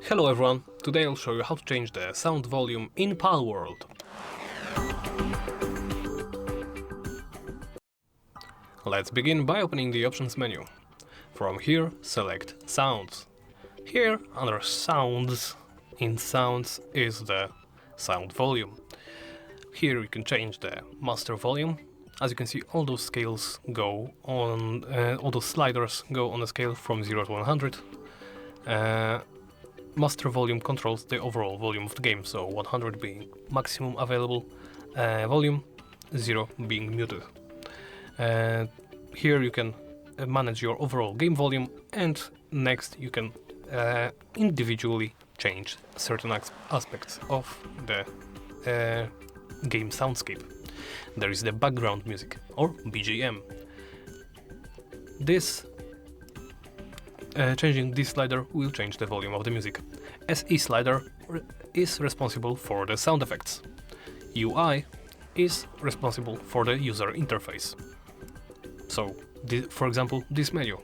Hello everyone, today I'll show you how to change the sound volume in Palworld. Let's begin by opening the options menu. From here, select Sounds. Here, under Sounds, in Sounds is the sound volume. Here you can change the master volume. As you can see, all those scales go on, all those sliders go on a scale from 0 to 100. Master volume controls the overall volume of the game, so 100 being maximum available volume, 0 being muted. Here you can manage your overall game volume, and next you can individually change certain aspects of the game soundscape. There is the background music, or BGM. Changing this slider will change the volume of the music. SE slider is responsible for the sound effects. UI is responsible for the user interface. So, for example, this menu.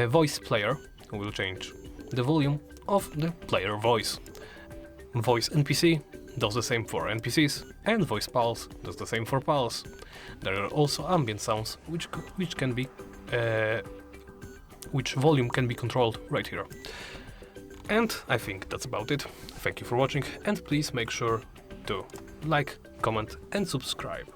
Voice player will change the volume of the player voice. Voice NPC does the same for NPCs, and Voice Pals does the same for Pals. There are also ambient sounds which volume can be controlled right here. And I think that's about it. Thank you for watching, and please make sure to like, comment and subscribe.